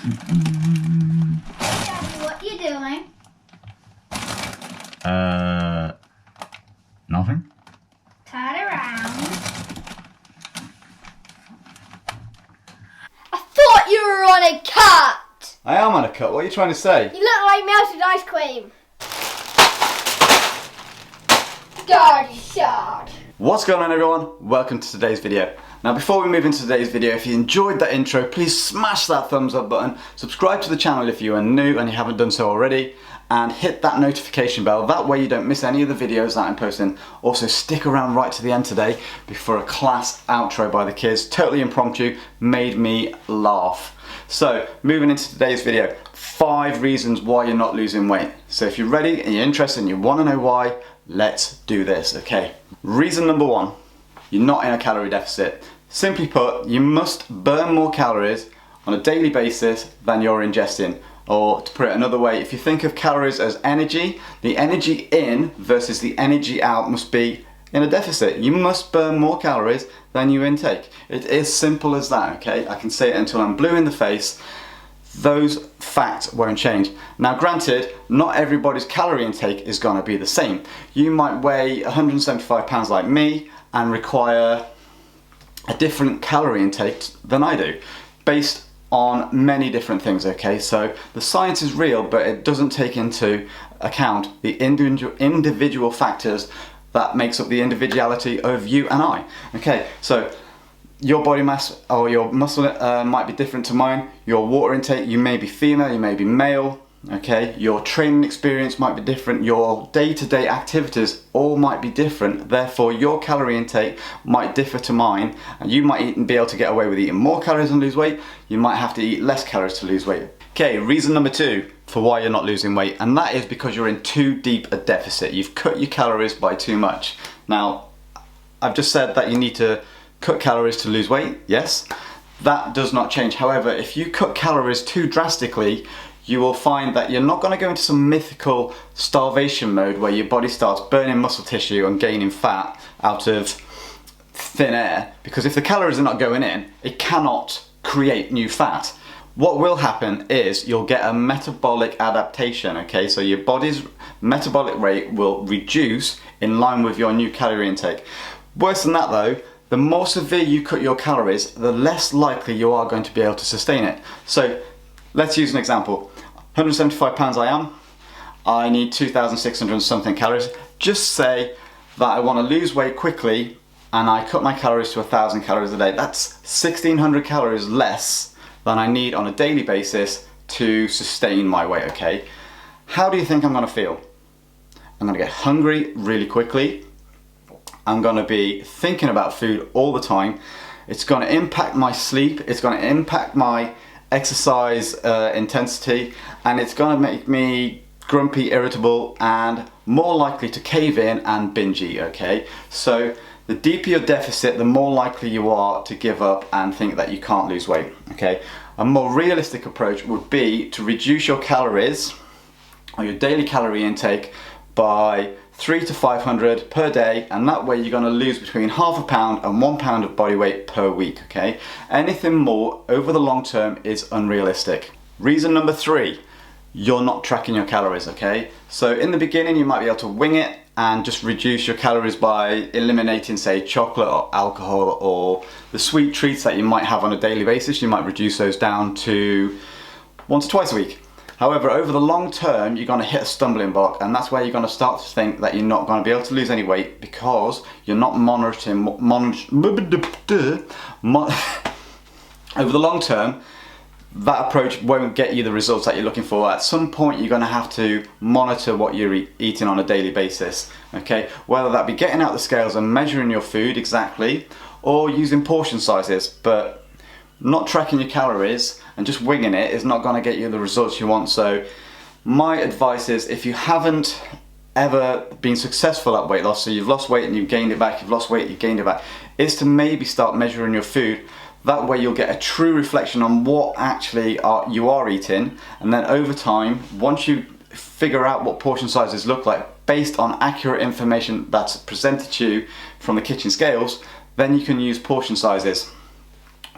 Daddy, what are you doing? Nothing. Turn around. I thought you were on a cut! I am on a cut. What are you trying to say? You look like melted ice cream. Dirty shot. What's going on, everyone? Welcome to today's video. Now, before we move into today's video, if you enjoyed that intro, please smash that thumbs up button, subscribe to the channel if you are new and you haven't done so already, and hit that notification bell. That way you don't miss any of the videos that I'm posting. Also, stick around right to the end today for a class outro by the kids. Totally impromptu, made me laugh. So, moving into today's video, 5 reasons why you're not losing weight. So if you're ready and you're interested and you want to know why, let's do this, okay? Reason number 1, you're not in a calorie deficit. Simply put, you must burn more calories on a daily basis than you're ingesting. Or to put it another way, if you think of calories as energy, the energy in versus the energy out must be in a deficit. You must burn more calories than you intake. It is simple as that, okay? I can say it until I'm blue in the face. Those facts won't change. Now granted, not everybody's calorie intake is gonna be the same. You might weigh 175 pounds like me and require a different calorie intake than I do, based on many different things, okay? So the science is real, but it doesn't take into account the individual factors that makes up the individuality of you and I. Okay, so your body mass or your muscle might be different to mine. Your water intake, you may be female, you may be male, okay? Your training experience might be different. Your day-to-day activities all might be different. Therefore, your calorie intake might differ to mine, and you might be able to get away with eating more calories and lose weight. You might have to eat less calories to lose weight. Okay, reason number 2 for why you're not losing weight, and that is because you're in too deep a deficit. You've cut your calories by too much. Now, I've just said that you need to cut calories to lose weight, yes. That does not change. However, if you cut calories too drastically, you will find that you're not going to go into some mythical starvation mode where your body starts burning muscle tissue and gaining fat out of thin air, because if the calories are not going in, it cannot create new fat. What will happen is you'll get a metabolic adaptation, okay? So your body's metabolic rate will reduce in line with your new calorie intake. Worse than that though, the more severe you cut your calories, the less likely you are going to be able to sustain it. So let's use an example. 175 pounds I am. I need 2,600 something calories. Just say that I want to lose weight quickly and I cut my calories to 1,000 calories a day. That's 1,600 calories less than I need on a daily basis to sustain my weight, okay? How do you think I'm gonna feel? I'm gonna get hungry really quickly. I'm gonna be thinking about food all the time. It's gonna impact my sleep. It's gonna impact my exercise intensity, and it's gonna make me grumpy, irritable, and more likely to cave in and binge eat, okay? So the deeper your deficit, the more likely you are to give up and think that you can't lose weight, okay? A more realistic approach would be to reduce your calories or your daily calorie intake by 300 to 500 per day, and that way you're going to lose between half a pound and 1 pound of body weight per week, okay? Anything more over the long term is unrealistic. Reason number 3, you're not tracking your calories, okay? So in the beginning you might be able to wing it and just reduce your calories by eliminating, say, chocolate or alcohol or the sweet treats that you might have on a daily basis. You might reduce those down to once or twice a week. However, over the long term, you're going to hit a stumbling block, and that's where you're going to start to think that you're not going to be able to lose any weight because you're not monitoring. Over the long term, that approach won't get you the results that you're looking for. At some point, you're going to have to monitor what you're eating on a daily basis, okay? Whether that be getting out the scales and measuring your food exactly, or using portion sizes, but not tracking your calories and just winging it is not going to get you the results you want. So my advice is, if you haven't ever been successful at weight loss, so you've lost weight and you've gained it back, you've lost weight, you've gained it back, is to maybe start measuring your food. That way you'll get a true reflection on what actually you are eating, and then over time, once you figure out what portion sizes look like based on accurate information that's presented to you from the kitchen scales, then you can use portion sizes.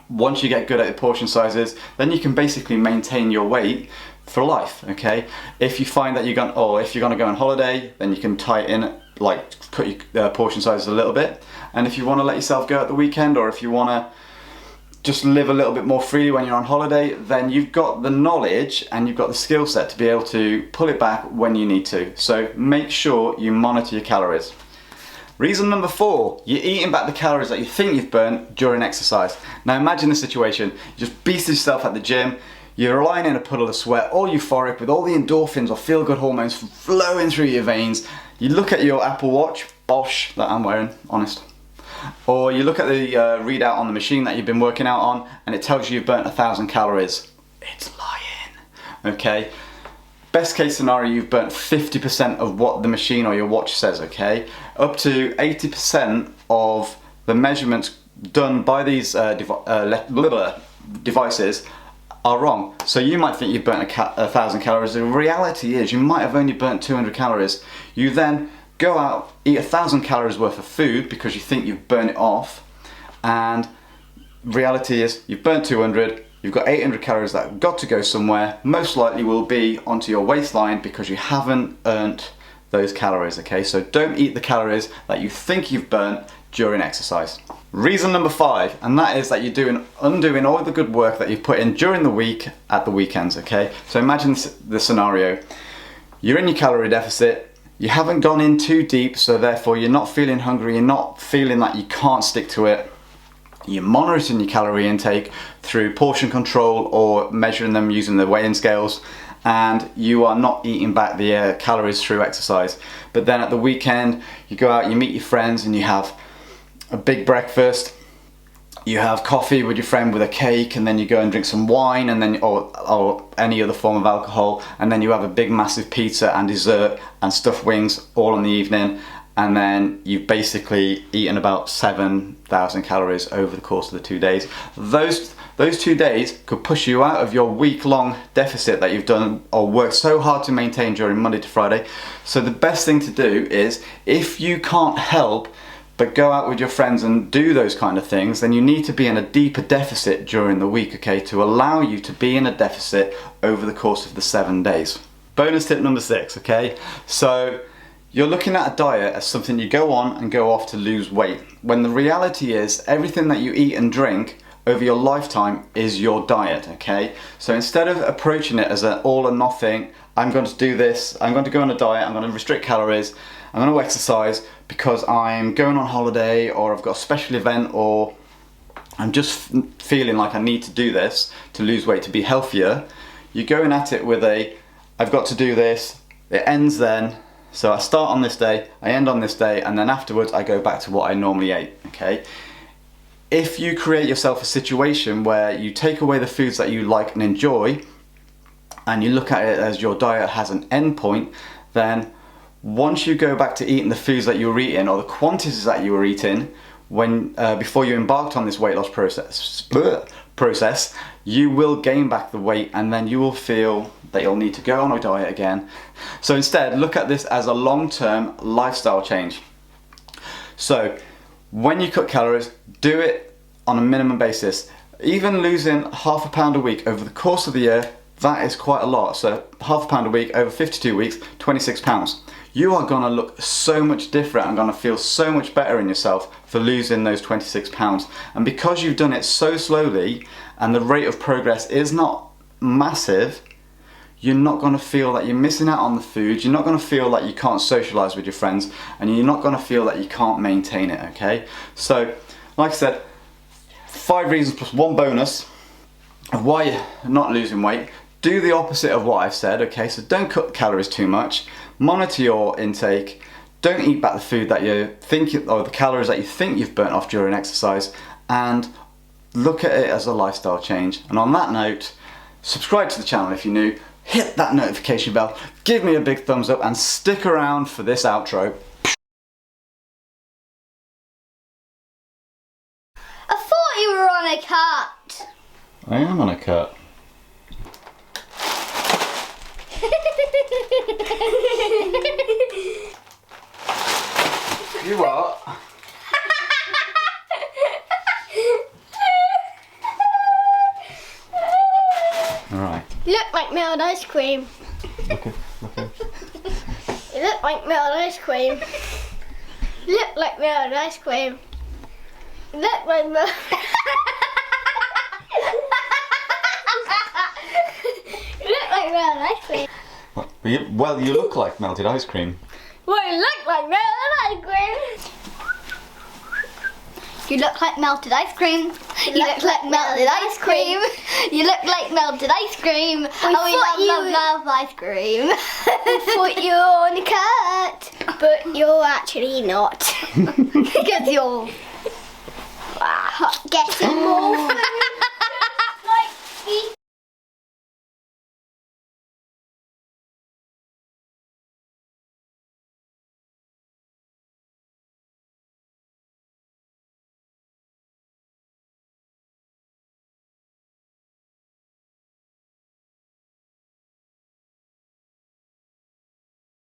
once you get good at the portion sizes, then you can basically maintain your weight for life, okay? If you find that if you're gonna go on holiday, then you can tighten, like cut your portion sizes a little bit. And if you wanna let yourself go at the weekend, or if you wanna just live a little bit more freely when you're on holiday, then you've got the knowledge and you've got the skill set to be able to pull it back when you need to. So make sure you monitor your calories. Reason number 4, you're eating back the calories that you think you've burnt during exercise. Now imagine the situation, you just beast yourself at the gym, you're lying in a puddle of sweat, all euphoric with all the endorphins or feel-good hormones flowing through your veins. You look at your Apple Watch, Bosch, that I'm wearing, honest. Or you look at the readout on the machine that you've been working out on and it tells you you've burnt 1,000 calories. It's lying, okay? Best case scenario, you've burnt 50% of what the machine or your watch says, okay? Up to 80% of the measurements done by these devices are wrong. So you might think you've burnt 1,000 calories. The reality is you might have only burnt 200 calories. You then go out, eat 1,000 calories worth of food because you think you've burnt it off, and reality is you've burnt 200, you've got 800 calories that have got to go somewhere, most likely will be onto your waistline because you haven't earned those calories, okay? So don't eat the calories that you think you've burnt during exercise. Reason number 5, and that is that you're undoing all the good work that you've put in during the week at the weekends, okay? So imagine the scenario. You're in your calorie deficit, you haven't gone in too deep, so therefore you're not feeling hungry, you're not feeling that you can't stick to it. You're monitoring your calorie intake through portion control or measuring them using the weighing scales, and you are not eating back the calories through exercise. But then at the weekend, you go out, you meet your friends, and you have a big breakfast, you have coffee with your friend with a cake, and then you go and drink some wine, and then or any other form of alcohol, and then you have a big massive pizza and dessert and stuffed wings all in the evening, and then you've basically eaten about 7,000 calories over the course of the 2 days. Those 2 days could push you out of your week-long deficit that you've done or worked so hard to maintain during Monday to Friday. So the best thing to do is, if you can't help but go out with your friends and do those kind of things, then you need to be in a deeper deficit during the week, okay, to allow you to be in a deficit over the course of the 7 days. Bonus tip number 6, okay? So you're looking at a diet as something you go on and go off to lose weight, when the reality is everything that you eat and drink over your lifetime is your diet, okay? So instead of approaching it as an all or nothing, I'm going to do this, I'm going to go on a diet, I'm going to restrict calories, I'm going to exercise because I'm going on holiday, or I've got a special event, or I'm just feeling like I need to do this to lose weight, to be healthier. You're going at it with I've got to do this, it ends then, so I start on this day, I end on this day, and then afterwards I go back to what I normally ate, okay? If you create yourself a situation where you take away the foods that you like and enjoy, and you look at it as your diet has an end point, then once you go back to eating the foods that you were eating, or the quantities that you were eating when before you embarked on this weight loss process, you will gain back the weight, and then you will feel that you'll need to go on a diet again. So instead, look at this as a long-term lifestyle change. So when you cut calories, do it on a minimum basis. Even losing half a pound a week over the course of the year, that is quite a lot. So half a pound a week over 52 weeks, 26 pounds. You are gonna look so much different and gonna feel so much better in yourself for losing those 26 pounds. And because you've done it so slowly and the rate of progress is not massive, you're not gonna feel that you're missing out on the food, you're not gonna feel that you can't socialize with your friends, and you're not gonna feel that you can't maintain it, okay? So, like I said, 5 reasons plus 1 bonus of why you're not losing weight. Do the opposite of what I've said, okay? So don't cut calories too much, monitor your intake, don't eat back the food that you think, or the calories that you think you've burnt off during exercise, and look at it as a lifestyle change. And on that note, subscribe to the channel if you're new, hit that notification bell, give me a big thumbs up, and stick around for this outro. I thought you were on a cut. I am on a cut. You what? Alright. You look like melted ice cream. Okay. You look like melted ice cream. You look like melted ice cream. You look like melted. You look like melted ice cream. Well, you look like melted ice cream. Well, you look like melted ice cream. You look like melted ice cream. You look like melted ice cream. You look like melted ice cream. We love ice cream. We thought you were on a cat, but you're actually not. Because you're getting more food.